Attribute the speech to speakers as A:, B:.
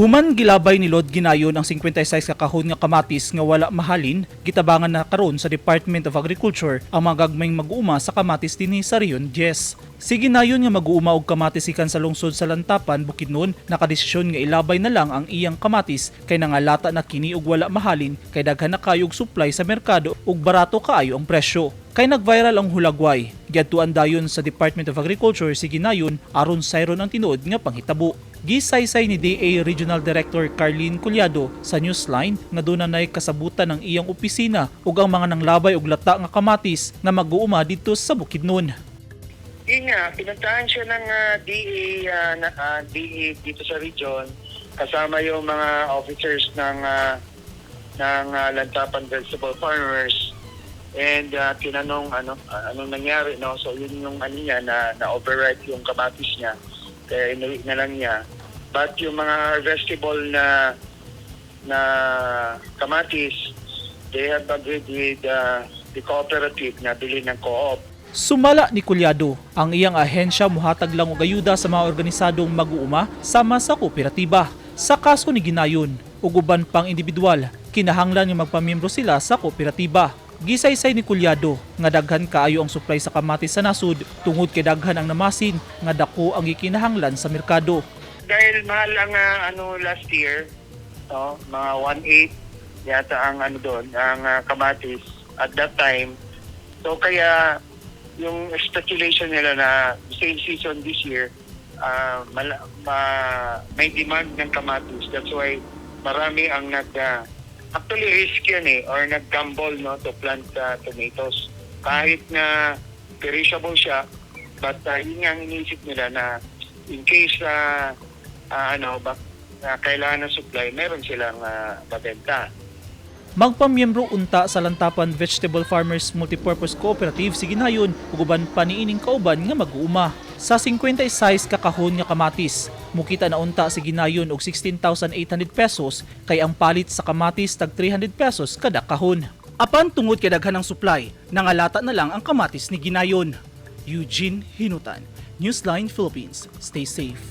A: Human gilabay ni Lord Ginayon ang 56 ka kahon nga kamatis nga wala mahalin, gitabangan na karon sa Department of Agriculture ang mga gagmayng mag-uuma sa kamatis dinhi sa Rion 10. Si Ginayon nga mag-uuma og kamatis ikan sa lungsod sa Lantapan, Bukidnon, nakadesisyon nga ilabay na lang ang iyang kamatis kay nangalata na kini og wala mahalin kay daghan na kayo og supply sa merkado ug barato kaayo ang presyo. Kay nag-viral ang hulagway, giadtuan dayon sa Department of Agriculture si Ginayon aron sayron ang tinuod nga panghitabo. Gisaysay ni DA Regional Director Carlene Collado sa Newsline nga doon na kasabutan ng iyang opisina ug ang mga nanglabay og lata nga kamatis nga mag-uuma dito sa Bukidnon.
B: Yun nga, pinuntahan siya ng DA dito sa region kasama yung mga officers ng Lantapan Vegetable Farmers and tinanong anong nangyari, no? So yun yung niya na override yung kamatis niya. Kaya inuwi na lang niya. But yung mga harvestable na kamatis, they have agreed with the cooperative na bili ng co-op.
A: Sumala ni Collado, ang iyang ahensya muhatag lang og ayuda sa mga organisadong mag-uuma sama sa kooperatiba. Sa kaso ni Ginayon, ug uban pang individual, kinahanglan nga magpamiyembro sila sa kooperatiba. Gisaysay ni Collado nga daghan kaayo ang supply sa kamatis sa nasud tungod kay daghan ang namasin nga dako ang gikinahanglan sa merkado.
B: Dahil mahal ang last year, no, mga 1.8 yata ang doon, ang kamatis at that time. So kaya yung speculation nila na same season this year, may demand ng kamatis. That's why marami ang actually risk yan or nag-gamble, no, to plant tomatoes. Kahit na perishable siya, but yun nga ang iniisip nila na in case kailangan ng supply, meron silang mabenta.
A: Magpamiyembro unta sa Lantapan Vegetable Farmers Multipurpose Cooperative si Ginayon ug uban pa niining kauban nga mag-uuma. Sa 56 ka kahon nga kamatis, mukita na unta si Ginayon og 16,800 pesos kay ang palit sa kamatis tag 300 pesos kada kahon. Apan tungod kay daghan ang supply, nangalata na lang ang kamatis ni Ginayon. Eugene Hinutan, Newsline Philippines. Stay safe.